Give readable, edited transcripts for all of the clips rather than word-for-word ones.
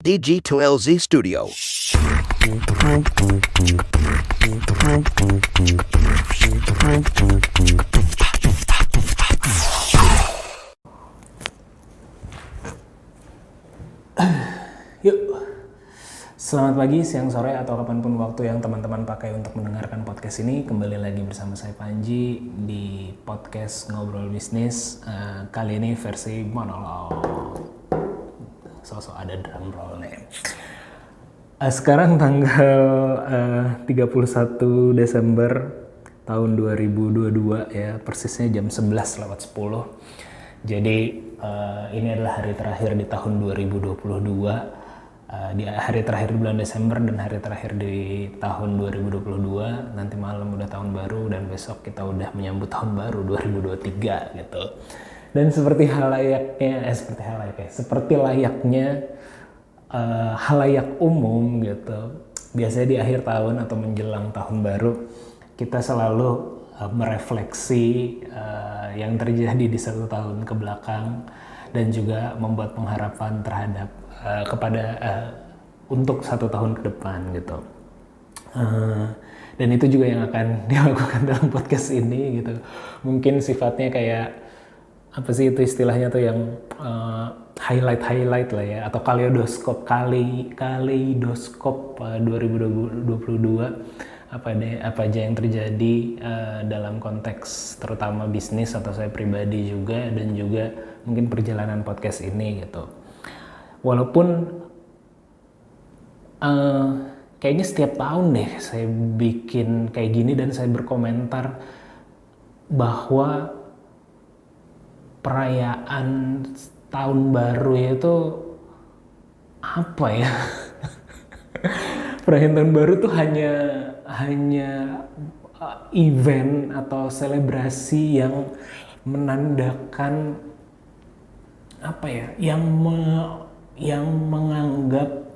DG2LZ Studio. Yuk, selamat pagi, siang, sore, atau kapanpun waktu yang teman-teman pakai untuk mendengarkan podcast ini. Kembali lagi bersama saya Panji di podcast Ngobrol Bisnis. Kali ini versi monolog. So-so ada drum roll nih. Sekarang tanggal 31 Desember tahun 2022 ya, persisnya jam 11:10. Jadi ini adalah hari terakhir di tahun 2022, di hari terakhir di bulan Desember dan hari terakhir di tahun 2022. Nanti malam udah tahun baru dan besok kita udah menyambut tahun baru 2023 gitu. Dan seperti layaknya halayak umum gitu, biasanya di akhir tahun atau menjelang tahun baru kita selalu merefleksi yang terjadi di satu tahun ke belakang dan juga membuat pengharapan terhadap untuk satu tahun ke depan gitu. Dan itu juga yang akan dilakukan dalam podcast ini gitu. Mungkin sifatnya kayak apa sih itu istilahnya tuh yang highlight lah ya, atau kaleidoskop 2022, apa aja yang terjadi dalam konteks terutama bisnis atau saya pribadi juga, dan juga mungkin perjalanan podcast ini gitu. Walaupun kayaknya setiap tahun deh saya bikin kayak gini dan saya berkomentar bahwa perayaan tahun baru itu apa ya? Perayaan tahun baru tuh hanya event atau selebrasi yang menandakan apa ya? Yang menganggap,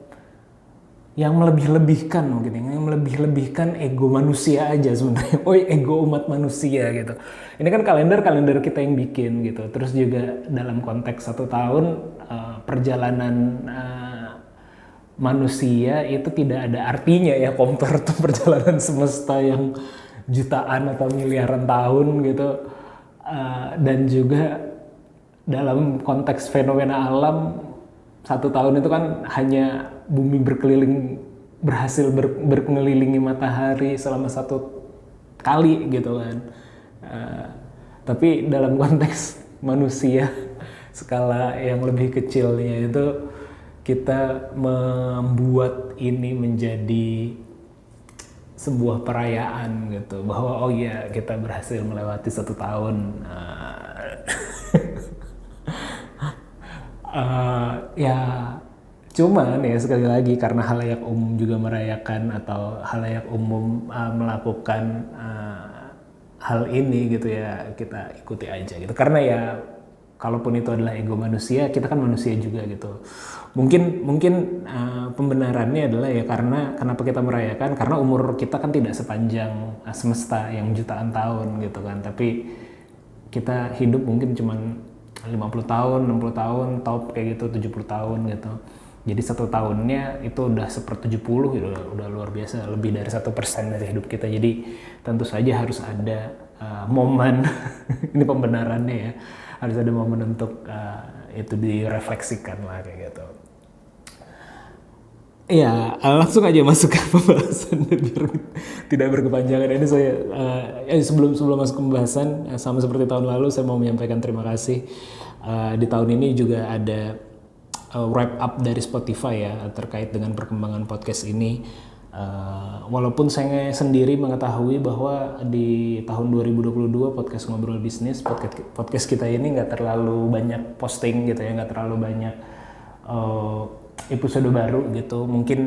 yang melebih-lebihkan mungkin, yang melebih-lebihkan ego manusia aja sebenarnya. Ego umat manusia gitu. Ini kan kalender kita yang bikin gitu. Terus juga dalam konteks satu tahun perjalanan manusia itu tidak ada artinya ya compare to perjalanan semesta yang jutaan atau miliaran tahun gitu. Dan juga dalam konteks fenomena alam, satu tahun itu kan hanya bumi berhasil berkelilingi matahari selama satu kali gitu kan. Tapi dalam konteks manusia skala yang lebih kecilnya itu, kita membuat ini menjadi sebuah perayaan gitu, bahwa oh iya kita berhasil melewati satu tahun. Ya cuman ya sekali lagi, karena halayak umum juga merayakan atau halayak umum melakukan hal ini gitu ya, kita ikuti aja gitu. Karena ya kalaupun itu adalah ego manusia, kita kan manusia juga gitu. Mungkin pembenarannya adalah ya karena kenapa kita merayakan, karena umur kita kan tidak sepanjang semesta yang jutaan tahun gitu kan. Tapi kita hidup mungkin cuman 50 tahun, 60 tahun, top kayak gitu, 70 tahun gitu. Jadi satu tahunnya itu udah 1/70 gitu, udah luar biasa, lebih dari 1% dari hidup kita. Jadi tentu saja harus ada momen, ini pembenarannya ya, harus ada momen untuk itu direfleksikan lah kayak gitu. Ya, langsung aja masuk ke pembahasan biar tidak berkepanjangan. Ini saya sebelum masuk ke pembahasan, sama seperti tahun lalu, saya mau menyampaikan terima kasih. Di tahun ini juga ada wrap up dari Spotify ya terkait dengan perkembangan podcast ini. Walaupun saya sendiri mengetahui bahwa di tahun 2022 podcast Ngobrol Bisnis, podcast kita ini nggak terlalu banyak posting gitu ya, nggak terlalu banyak episode baru gitu. Mungkin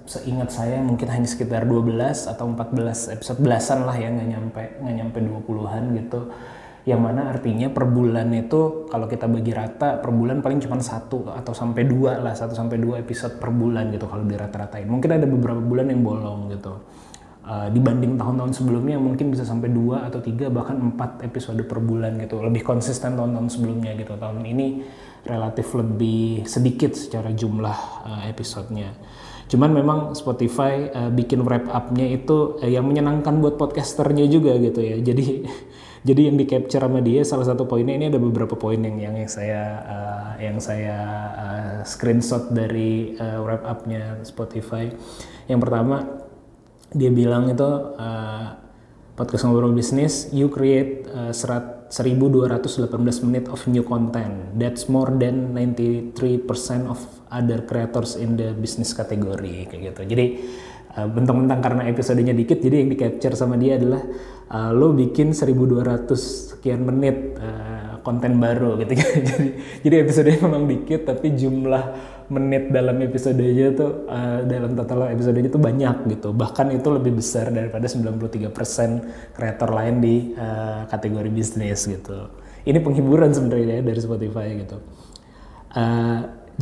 seingat saya mungkin hanya sekitar 12 atau 14 episode, belasan lah ya, nggak nyampe 20-an gitu. Yang mana artinya per bulan itu kalau kita bagi rata, per bulan paling cuma 1 atau sampai 2 lah, 1 sampai 2 episode per bulan gitu kalau dirata-ratain. Mungkin ada beberapa bulan yang bolong gitu. Dibanding tahun-tahun sebelumnya mungkin bisa sampai 2 atau 3 bahkan 4 episode per bulan gitu. Lebih konsisten tahun-tahun sebelumnya gitu. Tahun ini relatif lebih sedikit secara jumlah episodenya. Cuman memang Spotify bikin wrap up-nya itu yang menyenangkan buat podcasternya juga gitu ya. Jadi yang di capture sama dia salah satu poinnya, ini ada beberapa poin yang saya screenshot dari wrap up-nya Spotify. Yang pertama dia bilang itu podcast Ngobrol Bisnis, you create 1218 menit of new content. That's more than 93% of other creators in the business category kayak gitu. Jadi bentang-bentang karena episodenya dikit, jadi yang di capture sama dia adalah lo bikin 1200 sekian menit konten baru gitu. jadi episodenya memang dikit, tapi jumlah menit dalam episodenya tuh dalam total episodenya tuh banyak gitu. Bahkan itu lebih besar daripada 93% kreator lain di kategori bisnis gitu. Ini penghiburan sebenarnya dari Spotify gitu.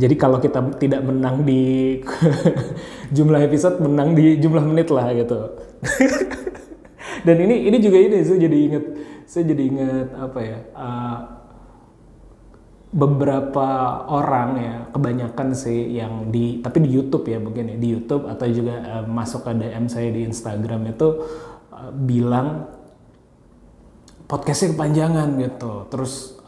Jadi kalau kita tidak menang di jumlah episode, menang di jumlah menit lah gitu. Dan ini juga saya jadi ingat apa ya, beberapa orang ya, kebanyakan sih yang tapi di YouTube ya mungkin ya, di YouTube atau juga masuk ke DM saya di Instagram itu bilang podcastnya kepanjangan gitu, terus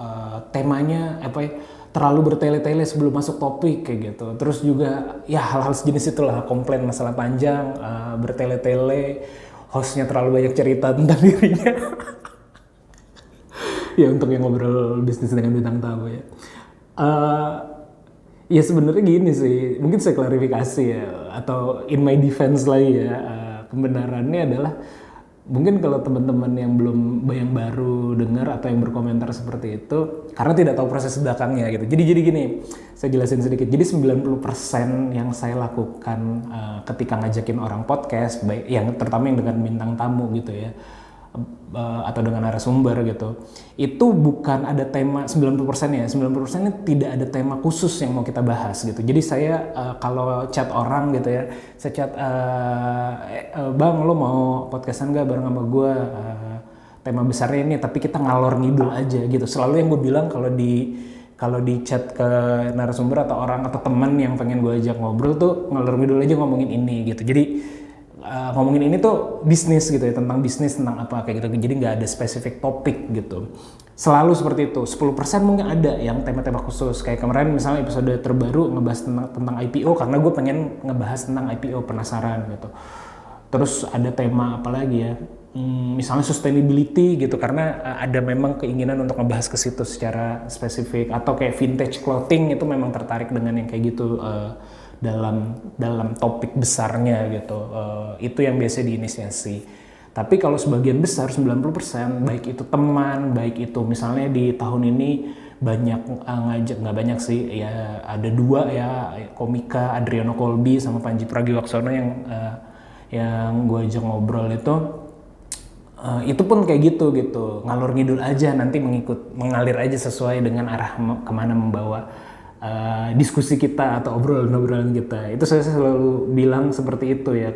temanya apa ya, terlalu bertele-tele sebelum masuk topik kayak gitu. Terus juga ya hal-hal sejenis itulah, komplain masalah panjang, bertele-tele, hostnya terlalu banyak cerita tentang dirinya. Ya untuk yang ngobrol bisnis dengan bintang tamu ya. Ya sebenarnya gini sih, mungkin saya klarifikasi ya, atau in my defense lagi ya, kebenarannya adalah mungkin kalau teman-teman yang baru dengar atau yang berkomentar seperti itu karena tidak tahu proses belakangnya gitu. Jadi gini, saya jelasin sedikit. Jadi 90% yang saya lakukan ketika ngajakin orang podcast, baik yang terutama yang dengan bintang tamu gitu ya, atau dengan narasumber gitu, itu bukan ada tema 90% ya, 90% tidak ada tema khusus yang mau kita bahas gitu. Jadi saya kalau chat orang gitu ya, saya chat bang lo mau podcastan gak bareng sama gue, tema besarnya ini, tapi kita ngalor ngidul aja gitu. Selalu yang gue bilang kalau di chat ke narasumber atau orang atau teman yang pengen gue ajak ngobrol tuh ngalor ngidul aja ngomongin ini gitu. Jadi ngomongin ini tuh bisnis gitu ya, tentang bisnis, tentang apa kayak gitu. Jadi nggak ada spesifik topik gitu. Selalu seperti itu. 10% mungkin ada yang tema-tema khusus. Kayak kemarin misalnya episode terbaru ngebahas tentang IPO karena gue pengen ngebahas tentang IPO, penasaran gitu. Terus ada tema apa lagi ya? Misalnya sustainability gitu, karena ada memang keinginan untuk ngebahas ke situ secara spesifik. Atau kayak vintage clothing, itu memang tertarik dengan yang kayak gitu dalam topik besarnya gitu. Itu yang biasa diinisiasi. Tapi kalau sebagian besar 90%, baik itu teman, baik itu misalnya di tahun ini banyak ngajak, nggak banyak sih ya, ada 2 ya, komika Adriano Colby sama Panji Pragiwaksono yang gue ajak ngobrol itu pun kayak gitu ngalur ngidul aja, nanti mengalir aja sesuai dengan arah kemana membawa diskusi kita atau obrolan kita. Itu saya selalu bilang seperti itu ya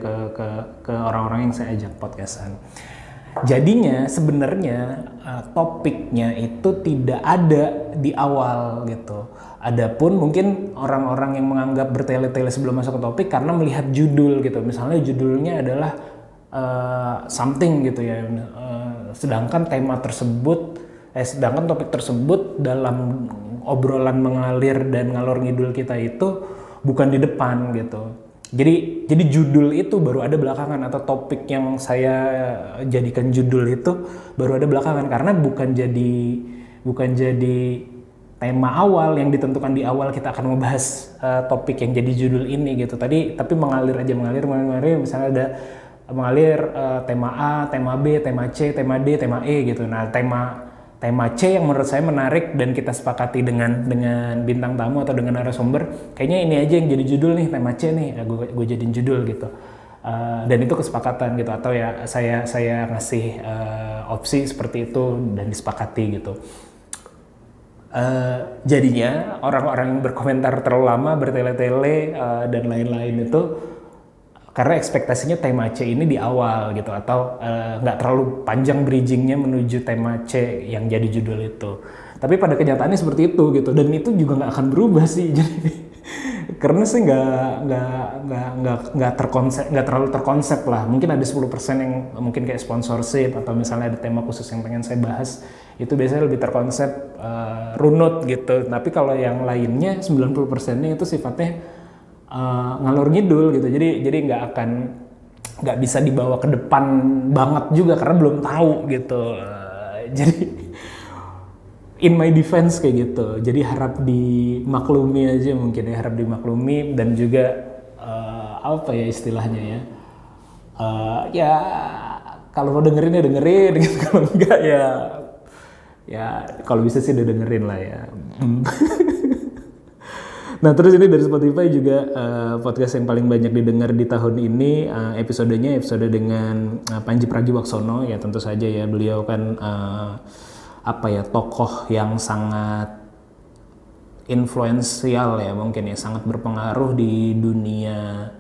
ke orang-orang yang saya ajak podcastan. Jadinya sebenarnya topiknya itu tidak ada di awal gitu. Adapun mungkin orang-orang yang menganggap bertele-tele sebelum masuk ke topik karena melihat judul gitu. Misalnya judulnya adalah something gitu ya. Sedangkan topik tersebut dalam obrolan mengalir dan ngalor ngidul kita itu bukan di depan gitu. Jadi judul itu baru ada belakangan, atau topik yang saya jadikan judul itu baru ada belakangan, karena bukan jadi tema awal yang ditentukan di awal kita akan membahas topik yang jadi judul ini gitu. Tapi mengalir misalnya ada mengalir tema A, tema B, tema C, tema D, tema E gitu. Nah, tema C yang menurut saya menarik dan kita sepakati dengan bintang tamu atau dengan narasumber, kayaknya ini aja yang jadi judul nih, tema C nih, gue jadiin judul gitu. Dan itu kesepakatan gitu, atau ya saya ngasih opsi seperti itu dan disepakati gitu. Jadinya orang-orang yang berkomentar terlalu lama, bertele-tele dan lain-lain itu karena ekspektasinya tema C ini di awal gitu, atau nggak terlalu panjang bridgingnya menuju tema C yang jadi judul itu. Tapi pada kenyataannya seperti itu gitu, dan itu juga nggak akan berubah sih. Jadi karena sih nggak terlalu terkonsep lah. Mungkin ada 10% yang mungkin kayak sponsorship atau misalnya ada tema khusus yang pengen saya bahas, itu biasanya lebih terkonsep, runut gitu. Tapi kalau yang lainnya 90%-nya itu sifatnya ngalor ngidul gitu. Jadi nggak bisa dibawa ke depan banget juga karena belum tahu gitu. Jadi in my defense kayak gitu. Jadi harap dimaklumi aja mungkin ya, harap dimaklumi, dan juga apa ya istilahnya ya. Ya kalau mau dengerin ya dengerin gitu, kalau enggak ya kalau bisa sih udah dengerin lah ya. Nah terus ini dari Spotify juga podcast yang paling banyak didengar di tahun ini, episodenya episode dengan Pandji Pragiwaksono. Ya tentu saja ya, beliau kan tokoh yang sangat influensial ya, mungkin ya, sangat berpengaruh di dunia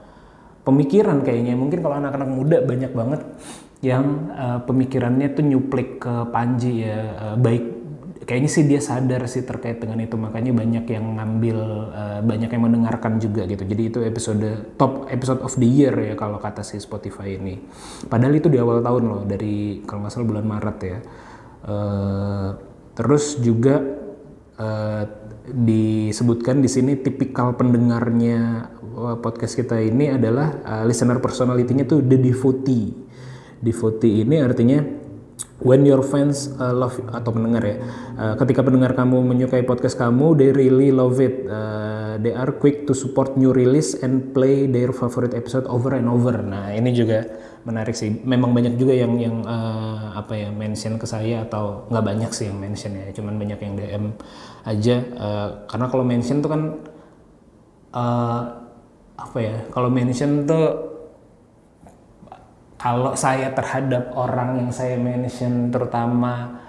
pemikiran kayaknya. Mungkin kalau anak-anak muda banyak banget yang pemikirannya tuh nyuplik ke Panji ya, baik kayaknya sih dia sadar sih terkait dengan itu, makanya banyak yang ngambil, banyak yang mendengarkan juga gitu. Jadi itu top episode of the year ya kalau kata si Spotify ini. Padahal itu di awal tahun loh, dari kalau nggak salah bulan Maret ya. Terus juga disebutkan di sini tipikal pendengarnya podcast kita ini adalah listener personality-nya tuh the devotee. Devotee ini artinya when your fans love, atau pendengar ya, ketika pendengar kamu menyukai podcast kamu, they really love it, they are quick to support new release and play their favorite episode over and over. Nah ini juga menarik sih. Memang banyak juga yang mention ke saya, atau nggak banyak sih yang mention ya, cuman banyak yang DM aja, karena kalau mention tuh kan kalau mention tuh, kalau saya terhadap orang yang saya mention, terutama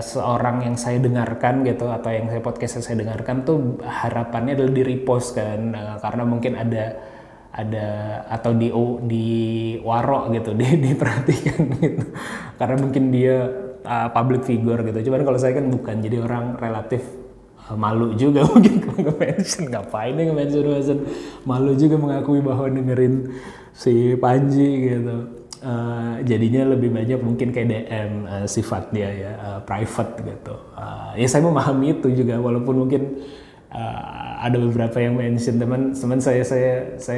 seorang yang saya dengarkan gitu, atau yang podcast saya dengarkan tuh, harapannya adalah di repost kan, karena mungkin ada atau di waro gitu, diperhatikan gitu, karena mungkin dia public figure gitu. Cuman kalau saya kan bukan, jadi orang relatif malu juga mungkin kalau nge-mention, ngapain ya nge-mention, malu juga mengakui bahwa dengerin si Panji gitu. Jadinya lebih banyak mungkin kayak DM sifat dia ya, private gitu. Ya saya memahami itu juga, walaupun mungkin ada beberapa yang mention teman saya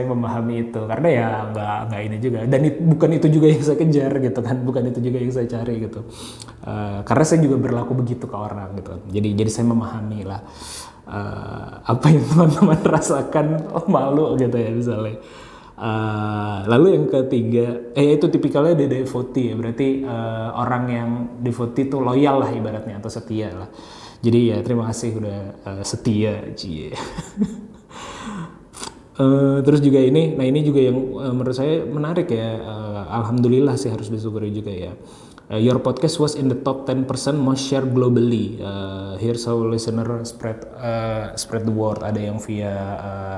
memahami itu, karena ya nggak ini juga, dan bukan itu juga yang saya kejar gitu kan, bukan itu juga yang saya cari gitu. Karena saya juga berlaku begitu ke orang gitu. Jadi saya memahami lah apa yang teman-teman rasakan, malu gitu ya misalnya. Lalu yang ketiga, itu tipikalnya devotee ya, berarti orang yang devotee itu loyal lah ibaratnya, atau setia lah. Jadi ya terima kasih udah setia, cie. Terus juga ini juga yang menurut saya menarik ya, alhamdulillah sih, harus disyukuri juga ya. Your podcast was in the top 10% most shared globally. Here's how listener spread the word. Ada yang via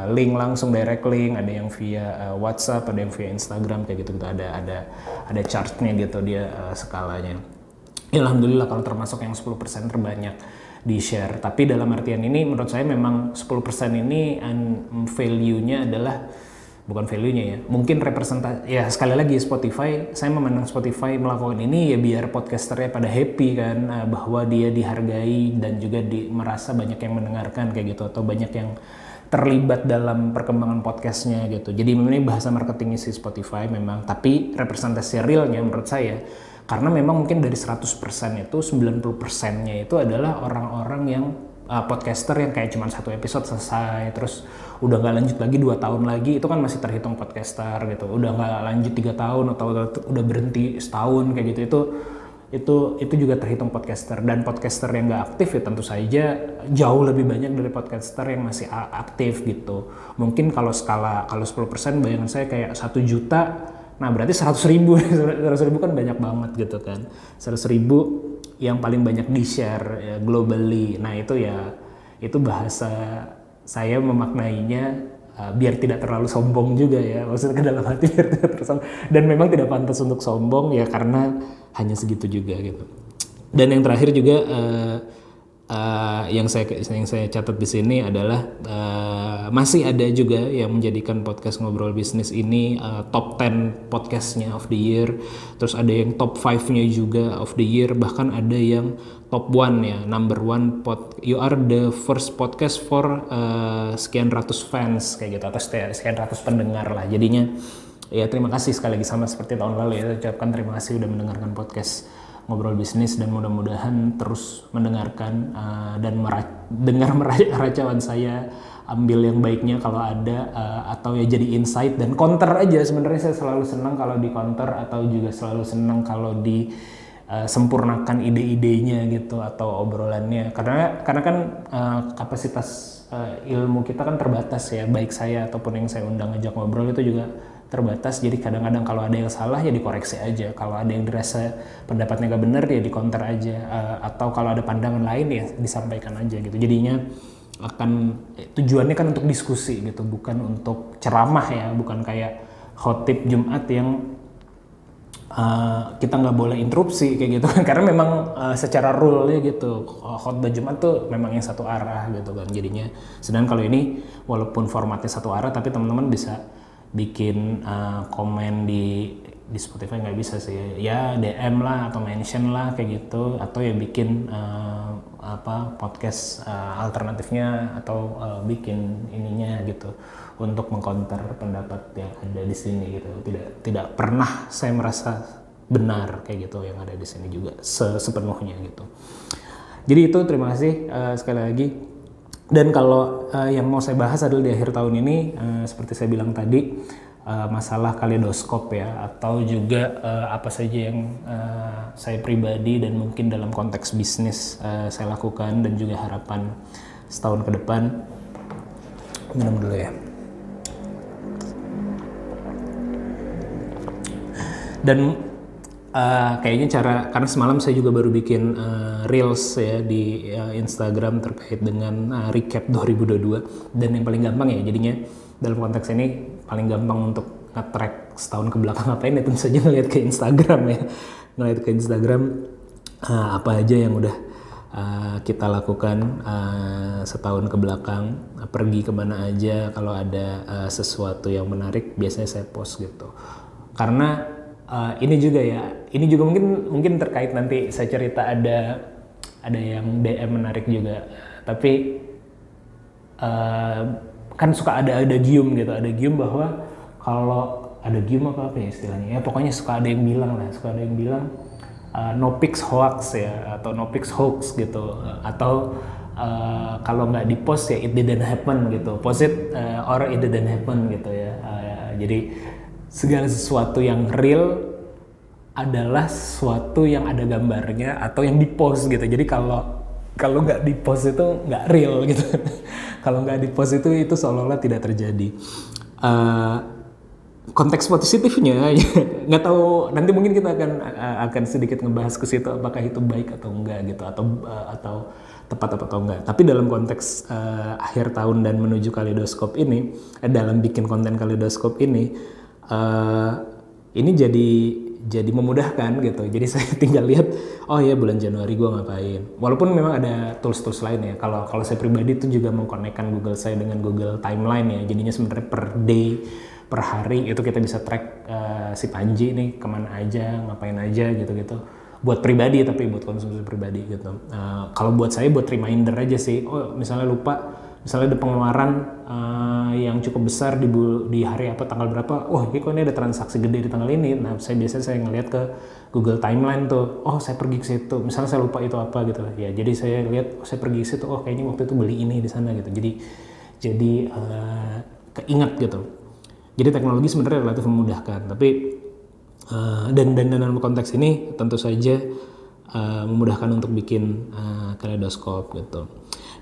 link langsung, direct link, ada yang via WhatsApp, ada yang via Instagram kayak gitu. Ada chartnya gitu dia, skalanya. Ya, alhamdulillah kalau termasuk yang 10% terbanyak di share. Tapi dalam artian ini menurut saya memang 10% ini value-nya adalah, bukan value-nya ya, mungkin representasi ya. Sekali lagi Spotify, saya memandang Spotify melakukan ini ya biar podcasternya pada happy kan, bahwa dia dihargai dan juga merasa banyak yang mendengarkan kayak gitu, atau banyak yang terlibat dalam perkembangan podcastnya gitu. Jadi ini bahasa marketingnya si Spotify memang, tapi representasi realnya menurut saya, karena memang mungkin dari 100% itu 90%-nya itu adalah orang-orang yang podcaster yang kayak cuma satu episode selesai, terus udah nggak lanjut lagi 2 tahun lagi, itu kan masih terhitung podcaster gitu. Udah nggak lanjut 3 tahun atau udah berhenti setahun kayak gitu, itu juga terhitung podcaster. Dan podcaster yang nggak aktif ya tentu saja jauh lebih banyak dari podcaster yang masih aktif gitu. Mungkin kalau 10% bayangan saya kayak 1 juta, nah berarti 100.000 kan banyak banget gitu kan. 100.000 yang paling banyak di share ya, globally. Nah itu bahasa saya memaknainya biar tidak terlalu sombong juga ya, maksudnya ke dalam hati biar tidak terlalu sombong, dan memang tidak pantas untuk sombong ya, karena hanya segitu juga gitu. Dan yang terakhir juga yang saya catat di sini adalah masih ada juga yang menjadikan podcast Ngobrol Bisnis ini top 10 podcastnya of the year. Terus ada yang top 5-nya juga of the year, bahkan ada yang top 1 ya, number 1 you are the first podcast for sekian ratus fans kayak gitu, atau sekian ratus pendengar lah. Jadinya ya terima kasih sekali lagi, sama seperti tahun lalu ya, saya ucapkan terima kasih udah mendengarkan podcast Ngobrol Bisnis, dan mudah-mudahan terus mendengarkan dan dengar racauan saya, ambil yang baiknya kalau ada, atau ya jadi insight dan counter aja. Sebenarnya saya selalu senang kalau di counter, atau juga selalu senang kalau di sempurnakan ide-idenya gitu atau obrolannya, karena kan kapasitas ilmu kita kan terbatas ya, baik saya ataupun yang saya undang ngajak ngobrol itu juga terbatas. Jadi kadang-kadang kalau ada yang salah ya dikoreksi aja, kalau ada yang dirasa pendapatnya gak benar ya dikonter aja, atau kalau ada pandangan lain ya disampaikan aja gitu. Jadinya tujuannya kan untuk diskusi gitu, bukan untuk ceramah ya, bukan kayak khotib Jumat yang kita nggak boleh interupsi kayak gitu karena memang secara rule-nya gitu, khotbah Jumat tuh memang yang satu arah gitu kan. Jadinya sedangkan kalau ini walaupun formatnya satu arah, tapi teman-teman bisa bikin komen di Spotify, nggak bisa sih ya, DM lah atau mention lah kayak gitu, atau ya bikin podcast alternatifnya, atau bikin ininya gitu untuk mengcounter pendapat yang ada di sini gitu. Tidak pernah saya merasa benar kayak gitu yang ada di sini juga sepenuhnya gitu. Jadi itu terima kasih sekali lagi. Dan kalau yang mau saya bahas adalah di akhir tahun ini, seperti saya bilang tadi, masalah kaleidoskop ya, atau juga apa saja yang saya pribadi dan mungkin dalam konteks bisnis saya lakukan, dan juga harapan setahun ke depan. Minum dulu ya. Dan kayaknya karena semalam saya juga baru bikin reels ya di Instagram terkait dengan recap 2022, dan yang paling gampang ya jadinya dalam konteks ini paling gampang untuk nge-track setahun ke belakang ngapain ya, tentu saja ngeliat ke Instagram ya, ngeliat ke Instagram apa aja yang udah kita lakukan setahun ke belakang, pergi kemana aja, kalau ada sesuatu yang menarik biasanya saya post gitu. Karena ini juga mungkin terkait, nanti saya cerita ada yang DM menarik juga, tapi kan suka ada gium gitu, ada gium bahwa kalau ada gium apa ya istilahnya ya, pokoknya suka ada yang bilang no pics hoax ya, atau no pics hoax gitu, atau kalau nggak di post ya it didn't happen gitu, post it or it didn't happen gitu ya. Jadi segala sesuatu yang real adalah sesuatu yang ada gambarnya atau yang di-post gitu. Jadi kalau nggak di-post itu nggak real gitu. Kalau nggak di-post itu seolah-olah tidak terjadi. Konteks positifnya nggak tahu, nanti mungkin kita akan sedikit ngebahas ke situ, apakah itu baik atau enggak gitu, atau tepat atau enggak. Tapi dalam konteks akhir tahun dan menuju kaleidoskop ini, dalam bikin konten kaleidoskop ini jadi memudahkan gitu. Jadi saya tinggal lihat, oh ya bulan Januari gue ngapain. Walaupun memang ada tools-tools lain ya. Kalau saya pribadi itu juga mengkonekkan Google saya dengan Google Timeline ya. Jadinya sebenarnya per day, per hari itu kita bisa track si Panji nih kemana aja, ngapain aja gitu-gitu. Buat pribadi, tapi buat konsumsi pribadi gitu. Kalau buat saya buat reminder aja sih. Oh misalnya lupa, misalnya ada pengeluaran yang cukup besar di hari apa, tanggal berapa, ini kok ini ada transaksi gede di tanggal ini. Nah biasanya saya ngeliat ke Google Timeline tuh, saya pergi ke situ, misalnya saya lupa itu apa gitu ya, jadi saya lihat saya pergi ke situ, kayaknya waktu itu beli ini di sana gitu, jadi keingat gitu. Jadi teknologi sebenarnya relatif memudahkan, tapi dan dalam konteks ini tentu saja memudahkan untuk bikin kaleidoskop gitu.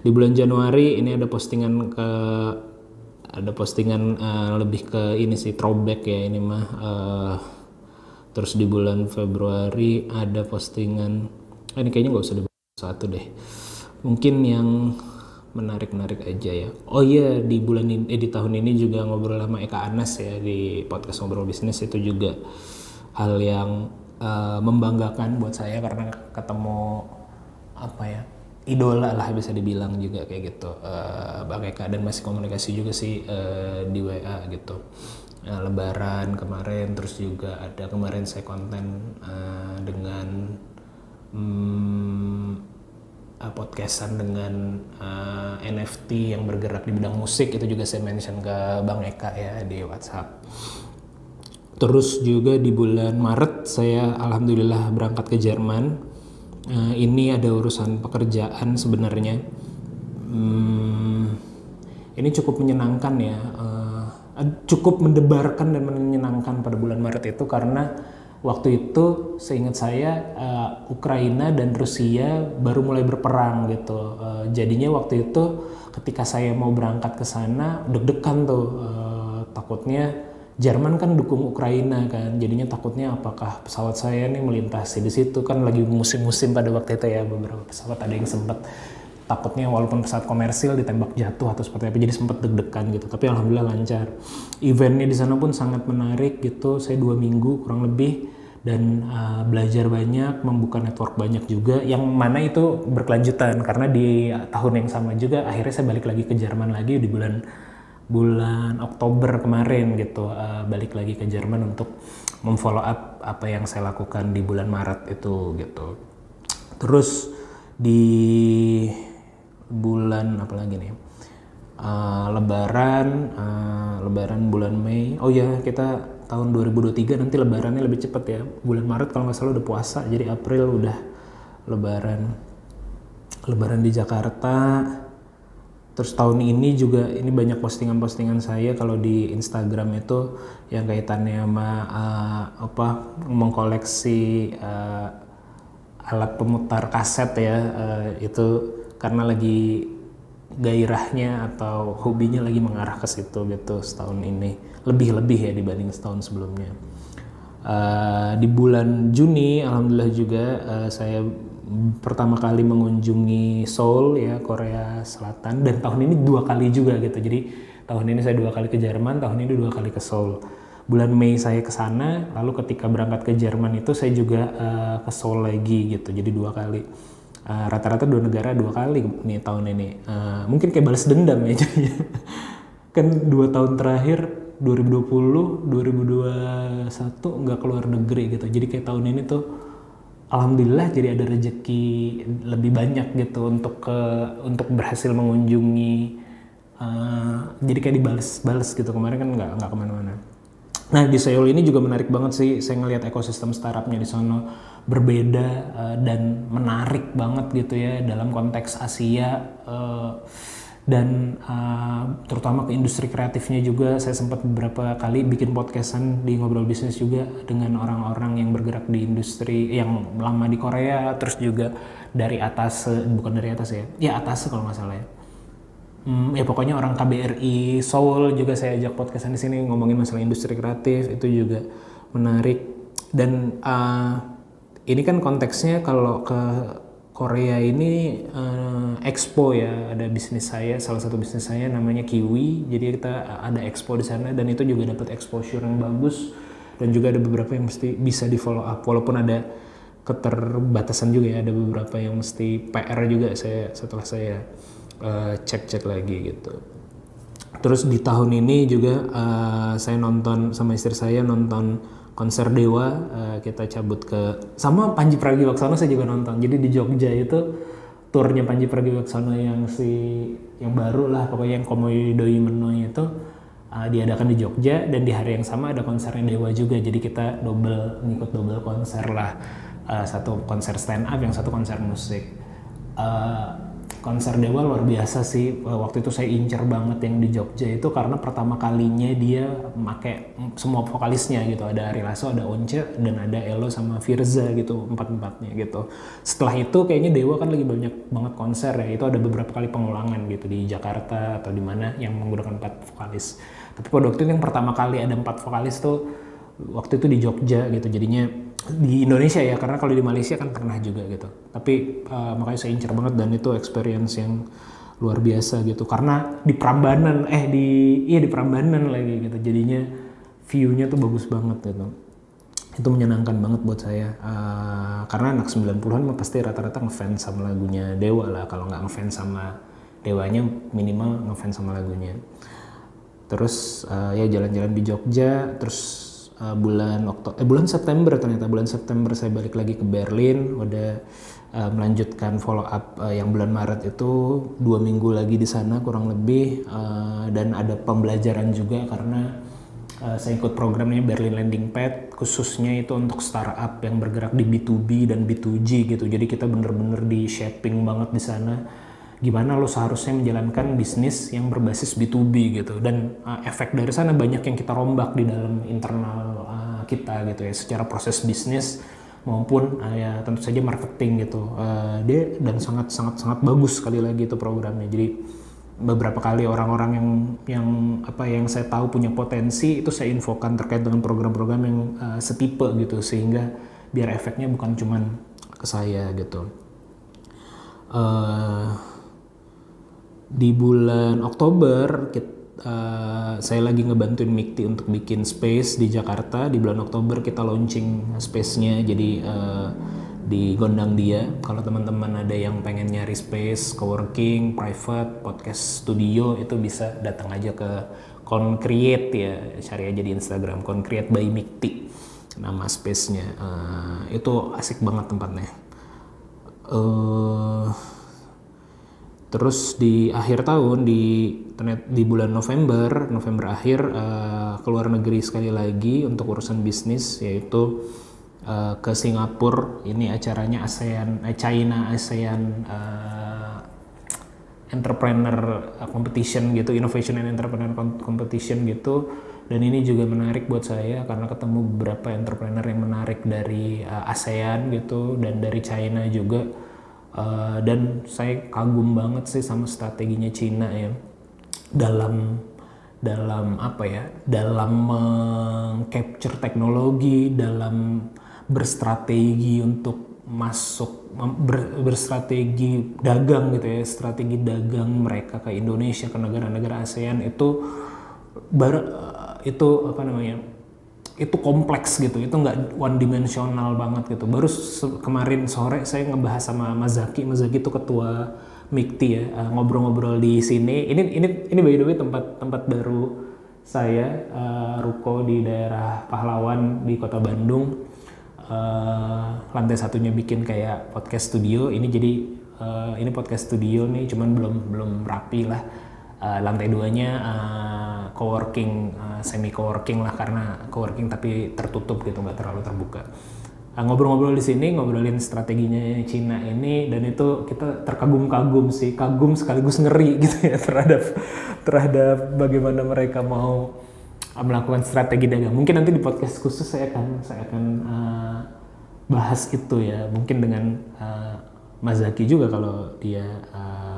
Di bulan Januari ini ada postingan lebih ke ini sih, throwback ya ini mah. Terus di bulan Februari ada postingan, ini kayaknya nggak usah dibahas satu deh, mungkin yang menarik aja ya. Oh iya, di tahun ini juga ngobrol sama Eka Anas ya di podcast Ngobrol Bisnis, itu juga hal yang membanggakan buat saya karena ketemu idola lah bisa dibilang juga kayak gitu. Bang Eka, dan masih komunikasi juga sih di WA gitu. Lebaran kemarin, terus juga ada kemarin saya konten dengan podcastan dengan NFT yang bergerak di bidang musik, itu juga saya mention ke Bang Eka ya di WhatsApp. Terus juga di bulan Maret saya alhamdulillah berangkat ke Jerman. Ini ada urusan pekerjaan sebenarnya. Ini cukup menyenangkan ya, cukup mendebarkan dan menyenangkan pada bulan Maret itu, karena waktu itu seingat saya Ukraina dan Rusia baru mulai berperang gitu. Jadinya waktu itu ketika saya mau berangkat ke sana deg-degan tuh, takutnya Jerman kan dukung Ukraina kan, jadinya takutnya apakah pesawat saya nih melintasi di situ, kan lagi musim-musim pada waktu itu ya, beberapa pesawat ada yang sempat takutnya walaupun pesawat komersil ditembak jatuh atau seperti apa, jadi sempat deg-degan gitu. Tapi alhamdulillah lancar. Eventnya di sana pun sangat menarik gitu. Saya 2 minggu kurang lebih dan belajar banyak, membuka network banyak juga, yang mana itu berkelanjutan karena di tahun yang sama juga akhirnya saya balik lagi ke Jerman lagi di bulan Oktober kemarin gitu, balik lagi ke Jerman untuk memfollow up apa yang saya lakukan di bulan Maret itu gitu. Terus di bulan apa lagi nih, Lebaran bulan Mei. Oh ya, kita tahun 2023 nanti Lebarannya lebih cepat ya, bulan Maret kalau nggak salah udah puasa, jadi April udah Lebaran di Jakarta. Terus tahun ini juga ini banyak postingan-postingan saya kalau di Instagram itu yang kaitannya sama mengkoleksi alat pemutar kaset ya, itu karena lagi gairahnya atau hobinya lagi mengarah ke situ gitu setahun ini, lebih ya dibanding setahun sebelumnya. Di bulan Juni alhamdulillah juga saya pertama kali mengunjungi Seoul ya, Korea Selatan, dan tahun ini 2 kali juga gitu. Jadi tahun ini saya 2 kali ke Jerman, tahun ini 2 kali ke Seoul. Bulan Mei saya ke sana, lalu ketika berangkat ke Jerman itu saya juga ke Seoul lagi gitu. Jadi 2 kali. Rata-rata 2 negara 2 kali nih tahun ini. Mungkin kayak balas dendam ya jadinya. Kan 2 tahun terakhir 2020, 2021 nggak keluar negeri gitu. Jadi kayak tahun ini tuh alhamdulillah jadi ada rezeki lebih banyak gitu untuk berhasil mengunjungi, jadi kayak dibales gitu. Kemarin kan nggak kemana-mana. Nah di Seoul ini juga menarik banget sih, saya ngelihat ekosistem startupnya di sana berbeda dan menarik banget gitu ya dalam konteks Asia, dan terutama ke industri kreatifnya juga. Saya sempat beberapa kali bikin podcastan di Ngobrol Bisnis juga dengan orang-orang yang bergerak di industri yang lama di Korea, terus juga dari atas, bukan dari atas ya atas kalau nggak salah ya. Ya pokoknya orang KBRI Seoul juga saya ajak podcastan di sini ngomongin masalah industri kreatif, itu juga menarik. Dan ini kan konteksnya kalau ke Korea ini expo ya, ada bisnis saya, salah satu bisnis saya namanya Kiwi, jadi kita ada expo di sana dan itu juga dapat exposure yang bagus, dan juga ada beberapa yang mesti bisa di follow up walaupun ada keterbatasan juga ya, ada beberapa yang mesti PR juga setelah saya cek lagi gitu. Terus di tahun ini juga saya nonton sama istri saya nonton konser Dewa, kita cabut ke sama Pandji Pragiwaksono, saya juga nonton. Jadi di Jogja itu turnya Pandji Pragiwaksono yang baru lah, pokoknya yang Komodo Menoy itu diadakan di Jogja, dan di hari yang sama ada konsernya Dewa juga. Jadi kita ngikut double konser lah, satu konser stand up, yang satu konser musik. Konser Dewa luar biasa sih. Waktu itu saya incer banget yang di Jogja itu karena pertama kalinya dia pakai semua vokalisnya gitu. Ada Ari Lasso, ada Once, dan ada Elo sama Firza gitu, 4-4-nya gitu. Setelah itu kayaknya Dewa kan lagi banyak banget konser ya. Itu ada beberapa kali pengulangan gitu di Jakarta atau di mana yang menggunakan 4 vokalis. Tapi pada waktu itu yang pertama kali ada 4 vokalis tuh waktu itu di Jogja gitu. Jadinya di Indonesia ya, karena kalau di Malaysia kan pernah juga gitu. Tapi makanya saya incer banget, dan itu experience yang luar biasa gitu. Karena di Prambanan, di Prambanan lagi gitu. Jadinya view-nya tuh bagus banget gitu. Itu menyenangkan banget buat saya. Karena anak 90-an mah pasti rata-rata ngefans sama lagunya Dewa lah. Kalau nggak ngefans sama Dewanya, minimal ngefans sama lagunya. Terus ya jalan-jalan di Jogja. Terus bulan September, ternyata bulan September saya balik lagi ke Berlin. Udah melanjutkan follow up yang bulan Maret itu 2 minggu lagi di sana kurang lebih. Dan ada pembelajaran juga karena saya ikut programnya Berlin Landing Pad, khususnya itu untuk startup yang bergerak di B2B dan B2G gitu. Jadi kita bener-bener di shaping banget di sana. Gimana lo seharusnya menjalankan bisnis yang berbasis B2B gitu. Dan efek dari sana banyak yang kita rombak di dalam internal kita gitu ya. Secara proses bisnis maupun ya tentu saja marketing gitu. Dan sangat bagus sekali lagi itu programnya. Jadi beberapa kali orang-orang yang saya tahu punya potensi itu saya infokan terkait dengan program-program yang setipe gitu, sehingga biar efeknya bukan cuman ke saya gitu. Di bulan Oktober saya lagi ngebantuin Mikti untuk bikin space di Jakarta. Di bulan Oktober kita launching space-nya, jadi di Gondang Dia. Kalau teman-teman ada yang pengen nyari space, coworking, private, podcast studio, itu bisa datang aja ke Concreate ya, cari aja di Instagram Concreate by Mikti nama space-nya. Itu asik banget tempatnya. Terus di akhir tahun di bulan November akhir ke luar negeri sekali lagi untuk urusan bisnis, yaitu ke Singapura. Ini acaranya China ASEAN Entrepreneur Competition gitu, Innovation and Entrepreneur Competition gitu. Dan ini juga menarik buat saya karena ketemu beberapa entrepreneur yang menarik dari ASEAN gitu dan dari China juga. Dan saya kagum banget sih sama strateginya China ya dalam meng-capture teknologi, dalam berstrategi untuk masuk, berstrategi dagang gitu ya, strategi dagang mereka ke Indonesia, ke negara-negara ASEAN itu kompleks gitu, itu nggak one dimensional banget gitu. Baru kemarin sore saya ngebahas sama Mas Zaki itu ketua Mikti ya, ngobrol-ngobrol di sini. Ini by the way tempat baru saya, ruko di daerah Pahlawan di Kota Bandung. Lantai satunya bikin kayak podcast studio. Ini jadi ini podcast studio nih, cuman belum rapi lah. Lantai 2-nya coworking, semi coworking lah, karena coworking tapi tertutup gitu, nggak terlalu terbuka. Ngobrol-ngobrol di sini, ngobrolin strateginya Cina ini, dan itu kita terkagum-kagum sih, kagum sekaligus ngeri gitu ya terhadap bagaimana mereka mau melakukan strategi dagang. Mungkin nanti di podcast khusus saya akan bahas itu ya, mungkin dengan Mas Zaki juga kalau dia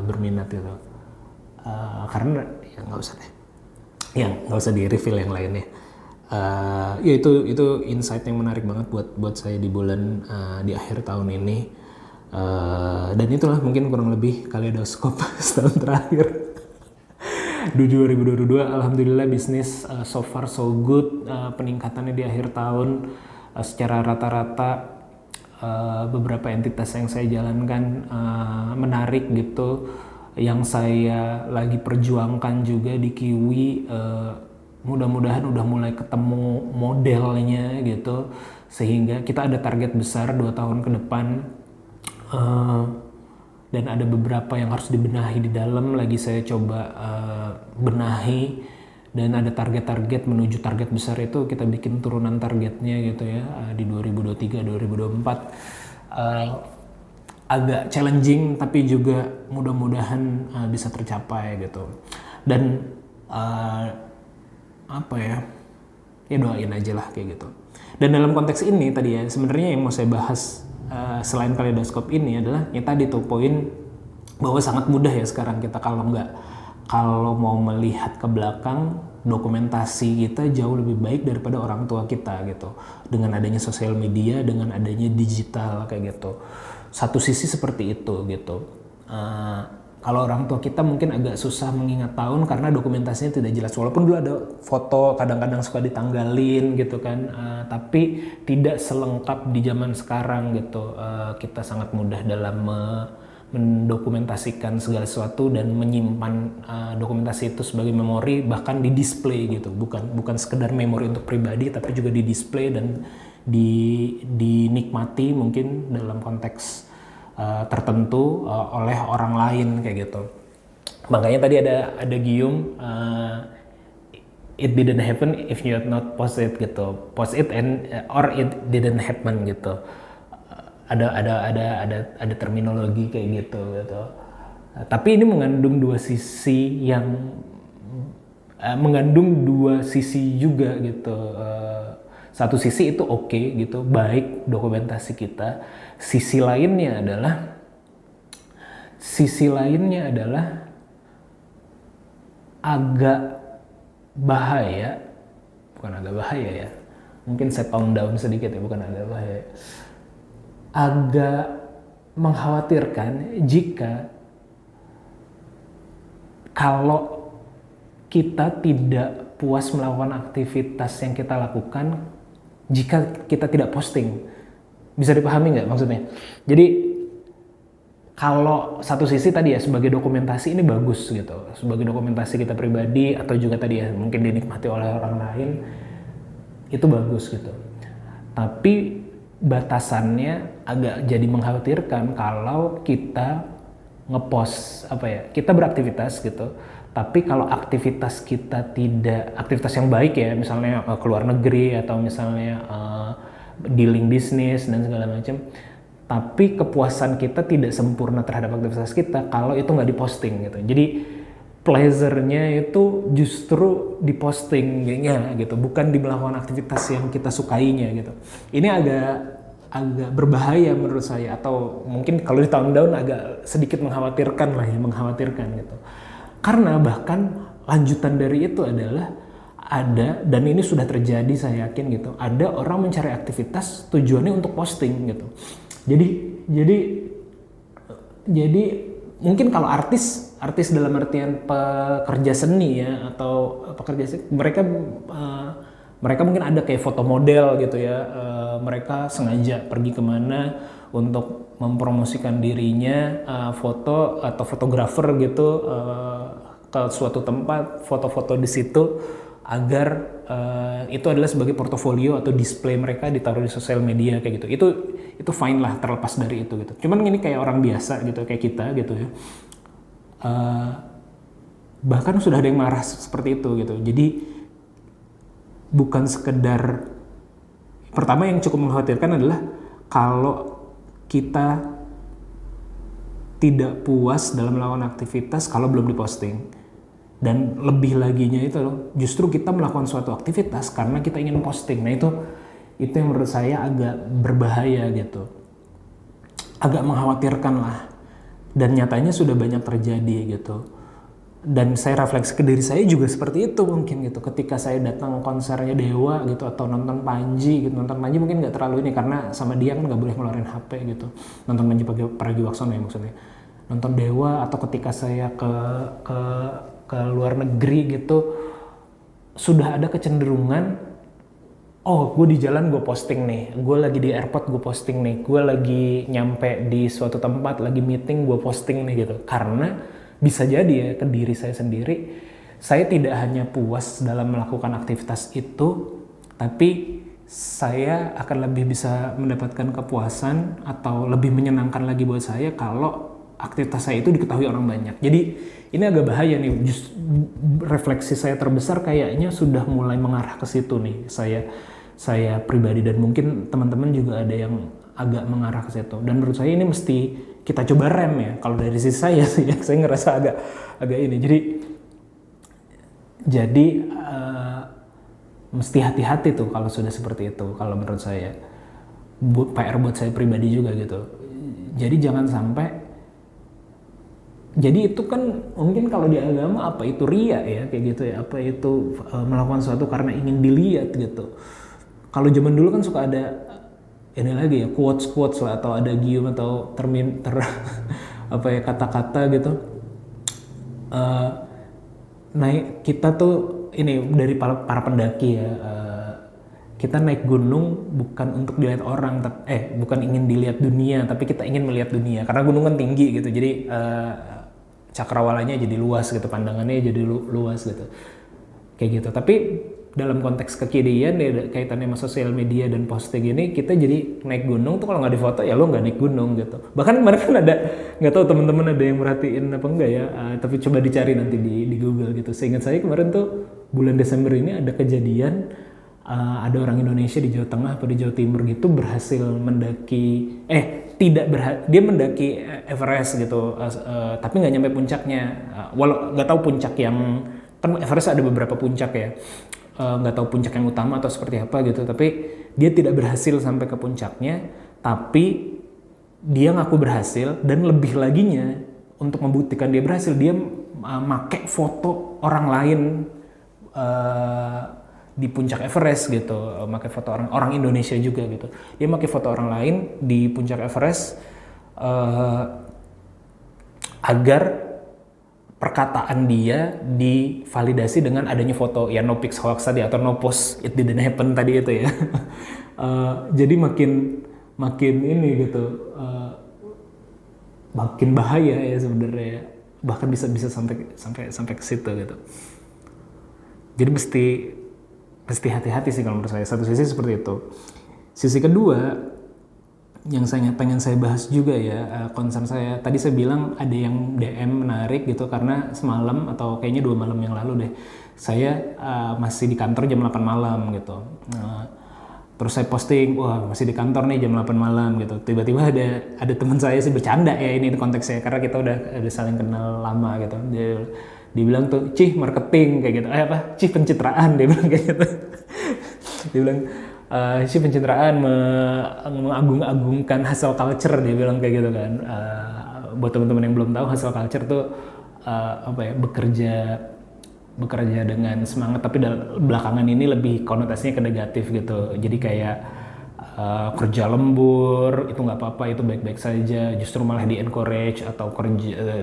berminat gitu. Karena ya nggak usah di reveal yang lainnya. Ya itu insight yang menarik banget buat saya di bulan di akhir tahun ini. Dan itulah mungkin kurang lebih kaleidoskop setahun terakhir. Di 2022 alhamdulillah bisnis so far so good. Peningkatannya di akhir tahun secara rata-rata beberapa entitas yang saya jalankan menarik gitu. Yang saya lagi perjuangkan juga di Kiwi, mudah-mudahan udah mulai ketemu modelnya gitu, sehingga kita ada target besar 2 tahun ke depan, dan ada beberapa yang harus dibenahi di dalam, lagi saya coba benahi, dan ada target-target menuju target besar itu kita bikin turunan targetnya gitu ya, di 2023 2024. Agak challenging tapi juga mudah-mudahan bisa tercapai gitu. Dan ya doain aja lah kayak gitu. Dan dalam konteks ini tadi ya, sebenarnya yang mau saya bahas selain kaleidoskop ini adalah ya tadi tuh poin bahwa sangat mudah ya sekarang kita kalau mau melihat ke belakang, dokumentasi kita jauh lebih baik daripada orang tua kita gitu, dengan adanya sosial media, dengan adanya digital kayak gitu. Satu sisi seperti itu gitu. Kalau orang tua kita mungkin agak susah mengingat tahun karena dokumentasinya tidak jelas. Walaupun dulu ada foto, kadang-kadang suka ditanggalin gitu kan, tapi tidak selengkap di zaman sekarang gitu. Kita sangat mudah dalam mendokumentasikan segala sesuatu dan menyimpan dokumentasi itu sebagai memori, bahkan di display gitu. Bukan sekedar memori untuk pribadi, tapi juga di display dan dinikmati mungkin dalam konteks tertentu oleh orang lain kayak gitu. Makanya tadi ada gium, it didn't happen if you had not post it gitu, post it and or it didn't happen gitu. Ada terminologi kayak gitu. Tapi ini mengandung dua sisi juga gitu. Satu sisi itu oke gitu, baik dokumentasi kita. Sisi lainnya adalah agak bahaya, bukan agak bahaya ya. Mungkin saya tone down sedikit ya, bukan agak bahaya. Agak mengkhawatirkan jika kalau kita tidak puas melakukan aktivitas yang kita lakukan jika kita tidak posting. Bisa dipahami nggak maksudnya? Jadi kalau satu sisi tadi ya sebagai dokumentasi ini bagus gitu, sebagai dokumentasi kita pribadi atau juga tadi ya mungkin dinikmati oleh orang lain, itu bagus gitu. Tapi batasannya agak jadi mengkhawatirkan kalau kita ngepost kita beraktivitas gitu, tapi kalau aktivitas kita tidak aktivitas yang baik ya, misalnya ke luar negeri atau misalnya dealing bisnis dan segala macam, tapi kepuasan kita tidak sempurna terhadap aktivitas kita kalau itu nggak diposting gitu. Jadi pleasure-nya itu justru dipostingnya gitu, bukan di melakukan aktivitas yang kita sukainya gitu. Ini agak berbahaya menurut saya, atau mungkin kalau di tahun-tahun agak sedikit mengkhawatirkan gitu. Karena bahkan lanjutan dari itu adalah dan ini sudah terjadi saya yakin gitu, ada orang mencari aktivitas tujuannya untuk posting gitu. Jadi mungkin kalau artis dalam artian pekerja seni ya, atau pekerja seni, mereka mungkin ada kayak foto model gitu ya, mereka sengaja pergi kemana untuk mempromosikan dirinya, foto atau fotografer gitu, ke suatu tempat, foto-foto di situ agar itu adalah sebagai portofolio atau display mereka ditaruh di sosial media kayak gitu. Itu fine lah terlepas dari itu gitu. Cuman ini kayak orang biasa gitu, kayak kita gitu ya. Bahkan sudah ada yang marah seperti itu gitu. Jadi bukan sekedar, pertama yang cukup mengkhawatirkan adalah kalau kita tidak puas dalam melakukan aktivitas kalau belum diposting. Dan lebih laginya itu loh, justru kita melakukan suatu aktivitas karena kita ingin posting. Nah itu yang menurut saya agak berbahaya gitu, agak mengkhawatirkan lah. Dan nyatanya sudah banyak terjadi gitu. Dan saya refleksi ke diri saya juga seperti itu mungkin gitu. Ketika saya datang konsernya Dewa gitu, atau nonton Panji gitu. Nonton Panji mungkin nggak terlalu ini karena sama dia kan nggak boleh ngeluarin HP gitu. Nonton Panji Pragiwaksono ya maksudnya. Nonton Dewa, atau ketika saya ke luar negeri gitu, sudah ada kecenderungan, oh gue di jalan gue posting nih, gue lagi di airport gue posting nih, gue lagi nyampe di suatu tempat lagi meeting gue posting nih gitu. Karena bisa jadi ya ke diri saya sendiri, saya tidak hanya puas dalam melakukan aktivitas itu, tapi saya akan lebih bisa mendapatkan kepuasan atau lebih menyenangkan lagi buat saya kalau aktivitas saya itu diketahui orang banyak. Jadi ini agak bahaya nih, refleksi saya terbesar kayaknya sudah mulai mengarah ke situ nih, saya pribadi, dan mungkin teman-teman juga ada yang agak mengarah ke situ. Dan menurut saya ini mesti kita coba rem ya, kalau dari sisi saya sih ya, saya ngerasa agak ini. Jadi mesti hati-hati tuh kalau sudah seperti itu, kalau menurut saya. PR buat saya pribadi juga gitu. Jadi jangan sampai, jadi itu kan mungkin kalau di agama apa itu ria ya, kayak gitu ya, apa itu melakukan sesuatu karena ingin dilihat gitu. Kalau zaman dulu kan suka ada ini lagi ya, quotes lah, atau ada gium atau kata-kata gitu, Eh, naik kita tuh ini dari para pendaki ya, kita naik gunung bukan untuk dilihat orang, bukan ingin dilihat dunia, tapi kita ingin melihat dunia karena gunung kan tinggi gitu, jadi cakrawalanya jadi luas gitu, pandangannya jadi luas gitu, kayak gitu. Tapi dalam konteks kekinian ya, kaitannya sama sosial media dan posting ini, kita jadi naik gunung tuh kalau nggak difoto ya lo nggak naik gunung gitu. Bahkan kemarin kan ada, nggak tahu teman-teman ada yang merhatiin apa enggak ya, tapi coba dicari nanti di Google gitu. Seingat saya kemarin tuh bulan Desember ini ada kejadian, ada orang Indonesia di Jawa Tengah atau di Jawa Timur gitu berhasil mendaki, dia mendaki Everest gitu, tapi nggak nyampe puncaknya. Walau nggak tahu puncak yang, kan Everest ada beberapa puncak ya, nggak tahu puncak yang utama atau seperti apa gitu, tapi dia tidak berhasil sampai ke puncaknya, tapi dia ngaku berhasil, dan lebih laginya untuk membuktikan dia berhasil, dia make foto orang lain di puncak Everest gitu, make foto orang Indonesia juga gitu, dia make foto orang lain di puncak Everest agar perkataan dia divalidasi dengan adanya foto ya, no pics hoax tadi atau no post it didn't happen tadi itu ya. Jadi makin ini gitu, makin bahaya ya sebenarnya, bahkan bisa sampai ke situ gitu. Jadi mesti hati-hati sih kalau menurut saya. Satu sisi seperti itu. Sisi kedua yang pengen saya bahas juga ya, concern saya, tadi saya bilang ada yang DM menarik gitu, karena semalam atau kayaknya 2 malam yang lalu deh, saya masih di kantor jam 8 malam gitu. Terus saya posting, wah masih di kantor nih jam 8 malam gitu. Tiba-tiba ada teman saya sih, bercanda ya ini konteksnya, karena kita udah saling kenal lama gitu. Dia bilang tuh, Cih marketing kayak gitu, Cih pencitraan, dia bilang kayak gitu. Dia bilang, si pencitraan mengagung-agungkan hustle culture, dia bilang kayak gitu kan. Buat teman-teman yang belum tahu, hustle culture tuh bekerja dengan semangat, tapi belakangan ini lebih konotasinya ke negatif gitu. Jadi kayak kerja lembur itu nggak apa-apa, itu baik-baik saja, justru malah di encourage, atau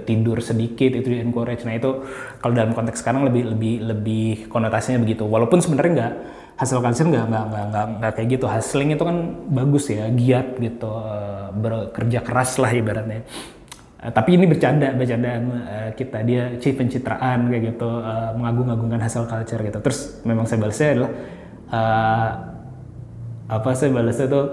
tidur sedikit itu di encourage. Nah itu kalau dalam konteks sekarang lebih konotasinya begitu. Walaupun sebenarnya nggak, hasil culture nggak kayak gitu. Hustling itu kan bagus ya, giat gitu, bekerja keras lah ibaratnya. Tapi ini bercandaan kita, dia pencitraan kayak gitu, mengagung-agungkan hasil culture gitu. Terus memang saya balasnya adalah saya balasnya tuh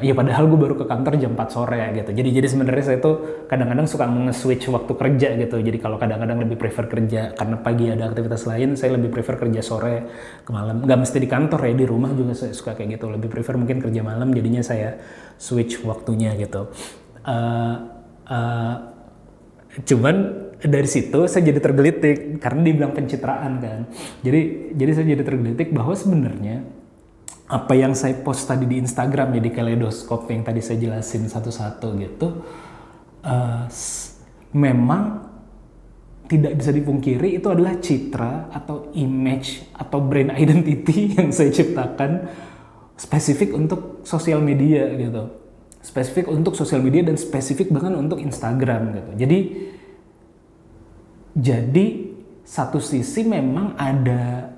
ya padahal gue baru ke kantor jam 4 sore gitu. Jadi sebenarnya saya tuh kadang-kadang suka nge-switch waktu kerja gitu. Jadi kalau kadang-kadang lebih prefer kerja karena pagi ada aktivitas lain, saya lebih prefer kerja sore ke malam. Gak mesti di kantor ya, di rumah juga saya suka kayak gitu. Lebih prefer mungkin kerja malam, jadinya saya switch waktunya gitu. Cuman dari situ saya jadi tergelitik karena dibilang pencitraan kan. Jadi saya jadi tergelitik bahwa sebenarnya apa yang saya post tadi di Instagram ya, di Kaleidoskop yang tadi saya jelasin satu-satu gitu, memang tidak bisa dipungkiri itu adalah citra atau image atau brand identity yang saya ciptakan spesifik untuk sosial media gitu, spesifik untuk sosial media dan spesifik bahkan untuk Instagram gitu. Jadi satu sisi memang ada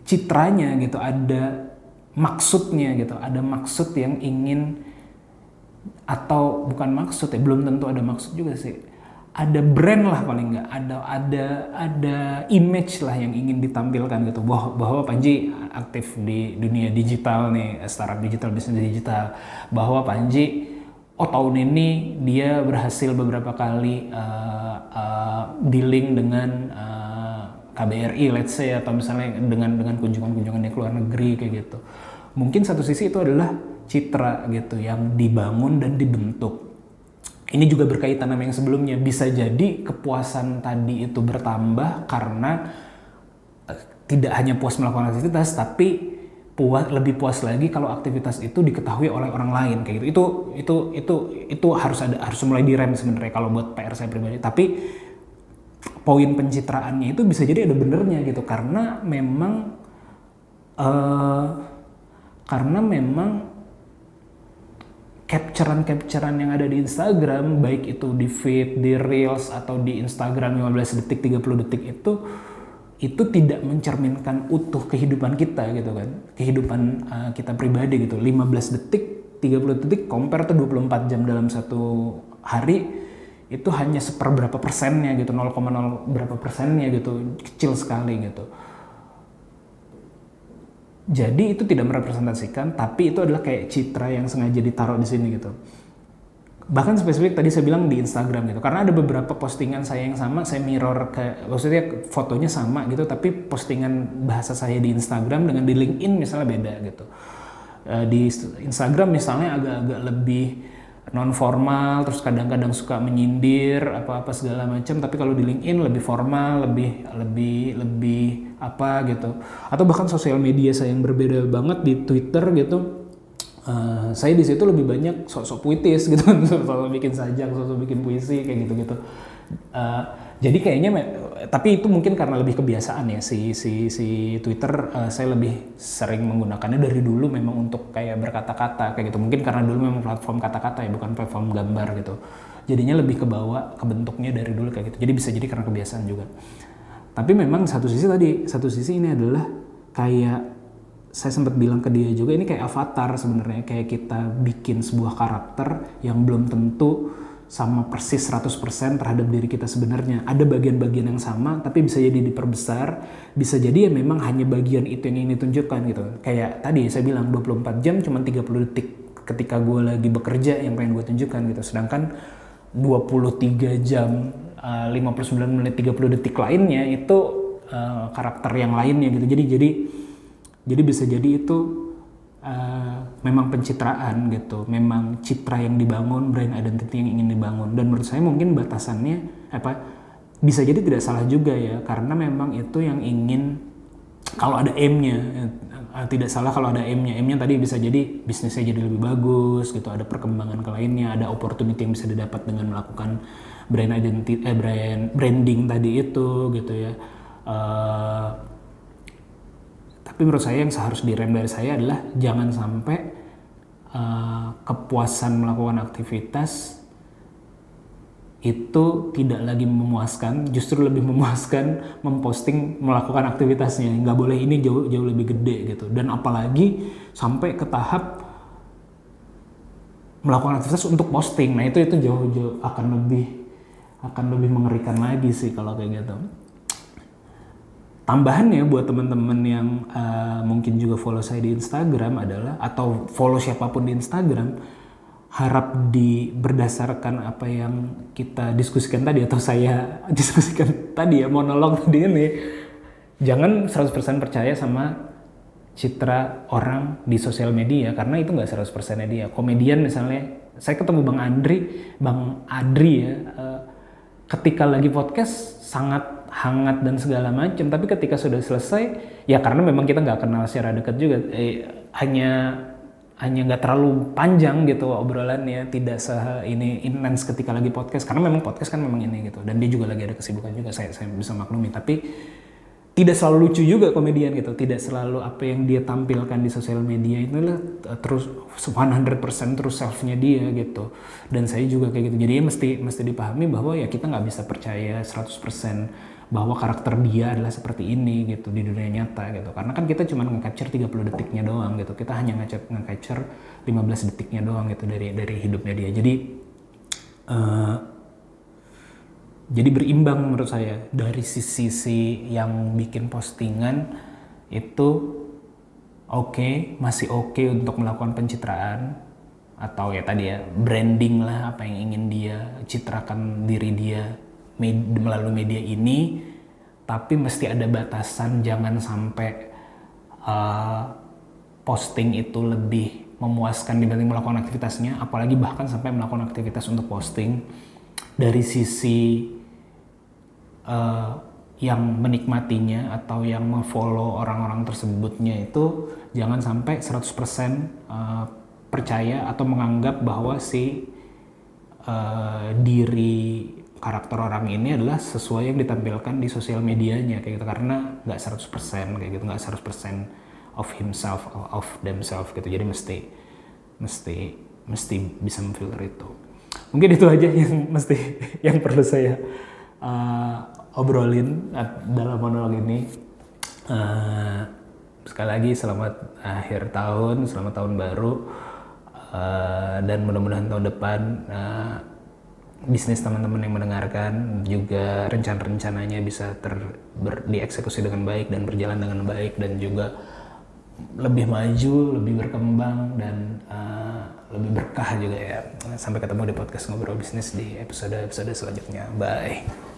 citranya gitu, ada maksudnya gitu, ada maksud yang ingin, atau bukan maksud ya, belum tentu ada maksud juga sih, ada brand lah paling nggak, ada image lah yang ingin ditampilkan gitu, bahwa Panji aktif di dunia digital nih, startup digital, bisnis digital, bahwa Panji tahun ini dia berhasil beberapa kali dealing dengan KBRI let's say, atau misalnya dengan kunjungan-kunjungan ke luar negeri kayak gitu. Mungkin satu sisi itu adalah citra gitu yang dibangun dan dibentuk. Ini juga berkaitan sama yang sebelumnya, bisa jadi kepuasan tadi itu bertambah karena tidak hanya puas melakukan aktivitas, tapi lebih puas lagi kalau aktivitas itu diketahui oleh orang lain kayak gitu. Itu harus mulai direm sebenarnya kalau buat PR saya pribadi. Tapi poin pencitraannya itu bisa jadi ada benernya gitu, karena memang capturean yang ada di Instagram, baik itu di feed, di Reels, atau di Instagram 15 detik, 30 detik itu tidak mencerminkan utuh kehidupan kita gitu kan. Kehidupan kita pribadi gitu. 15 detik, 30 detik, compare tuh 24 jam dalam satu hari, itu hanya seperberapa persennya gitu, 0,0 berapa persennya gitu, kecil sekali gitu. Jadi itu tidak merepresentasikan, tapi itu adalah kayak citra yang sengaja ditaruh di sini gitu. Bahkan spesifik tadi saya bilang di Instagram gitu, karena ada beberapa postingan saya yang sama, saya mirror maksudnya fotonya sama gitu, tapi postingan bahasa saya di Instagram dengan di LinkedIn misalnya beda gitu. Di Instagram misalnya agak-agak lebih non formal, terus kadang-kadang suka menyindir apa-apa segala macam, tapi kalau di LinkedIn lebih formal, lebih apa gitu. Atau bahkan sosial media saya yang berbeda banget di Twitter gitu. Saya di situ lebih banyak sok-sok puitis gitu, sok-sok bikin sajak, sok-sok bikin puisi kayak gitu-gitu. Jadi kayaknya, tapi itu mungkin karena lebih kebiasaan ya si Twitter. Saya lebih sering menggunakannya dari dulu memang untuk kayak berkata-kata kayak gitu. Mungkin karena dulu memang platform kata-kata ya, bukan platform gambar gitu. Jadinya lebih kebawa ke bentuknya dari dulu kayak gitu. Jadi bisa jadi karena kebiasaan juga. Tapi memang satu sisi ini adalah kayak saya sempat bilang ke dia juga, ini kayak avatar sebenarnya, kayak kita bikin sebuah karakter yang belum tentu sama persis 100% terhadap diri kita sebenarnya. Ada bagian-bagian yang sama, tapi bisa jadi diperbesar, bisa jadi ya memang hanya bagian itu yang ingin ditunjukkan gitu. Kayak tadi saya bilang 24 jam cuma 30 detik ketika gue lagi bekerja yang pengen gue tunjukkan gitu. Sedangkan 23 jam 59 menit 30 detik lainnya itu karakter yang lainnya gitu. Jadi bisa jadi itu memang pencitraan gitu, memang citra yang dibangun, brand identity yang ingin dibangun. Dan menurut saya mungkin batasannya bisa jadi tidak salah juga ya, karena memang itu yang ingin, kalau ada aim-nya, tidak salah kalau ada aim-nya. Aim-nya tadi bisa jadi bisnisnya jadi lebih bagus gitu, ada perkembangan ke lainnya, ada opportunity yang bisa didapat dengan melakukan brand identity, branding tadi itu gitu ya. Tapi menurut saya yang seharus direm dari saya adalah jangan sampai kepuasan melakukan aktivitas itu tidak lagi memuaskan, justru lebih memuaskan memposting melakukan aktivitasnya. Nggak boleh, ini jauh lebih gede gitu. Dan apalagi sampai ke tahap melakukan aktivitas untuk posting. Nah itu jauh akan lebih mengerikan lagi sih kalau kayak gitu. Tambahannya buat teman-teman yang mungkin juga follow saya di Instagram adalah, atau follow siapapun di Instagram, harap berdasarkan apa yang kita diskusikan tadi, atau saya diskusikan tadi ya, monolog tadi ini, jangan 100% percaya sama citra orang di sosial media, karena itu nggak 100% dia. Komedian misalnya, saya ketemu Bang Adri ya, ketika lagi podcast sangat hangat dan segala macam, tapi ketika sudah selesai ya, karena memang kita nggak kenal secara dekat juga, hanya nggak terlalu panjang gitu obrolannya, tidak ini intens ketika lagi podcast, karena memang podcast kan memang ini gitu, dan dia juga lagi ada kesibukan juga, saya bisa maklumi. Tapi tidak selalu lucu juga komedian gitu, tidak selalu apa yang dia tampilkan di sosial media itu adalah terus 100% terus self-nya dia gitu. Dan saya juga kayak gitu, jadi mesti dipahami bahwa ya kita nggak bisa percaya 100% bahwa karakter dia adalah seperti ini gitu di dunia nyata gitu. Karena kan kita cuma nge-capture 30 detiknya doang gitu. Kita hanya nge-capture 15 detiknya doang gitu dari hidupnya dia. Jadi berimbang menurut saya. Dari sisi yang bikin postingan itu masih oke untuk melakukan pencitraan, atau ya tadi ya branding lah, apa yang ingin dia citrakan diri dia melalui media ini, tapi mesti ada batasan. Jangan sampai posting itu lebih memuaskan dibanding melakukan aktivitasnya, apalagi bahkan sampai melakukan aktivitas untuk posting. Dari sisi yang menikmatinya atau yang memfollow orang-orang tersebutnya itu, jangan sampai 100% percaya atau menganggap bahwa diri karakter orang ini adalah sesuai yang ditampilkan di sosial medianya kayak gitu, karena nggak 100% kayak gitu, nggak 100% of himself, of themselves gitu. Jadi mesti mesti bisa memfilter itu. Mungkin itu aja yang perlu saya obrolin dalam monolog ini. Sekali lagi selamat akhir tahun, selamat tahun baru, dan mudah-mudahan tahun depan bisnis teman-teman yang mendengarkan juga rencana-rencananya bisa dieksekusi dengan baik dan berjalan dengan baik, dan juga lebih maju, lebih berkembang, dan lebih berkah juga ya. Sampai ketemu di podcast Ngobrol Bisnis di episode selanjutnya. Bye.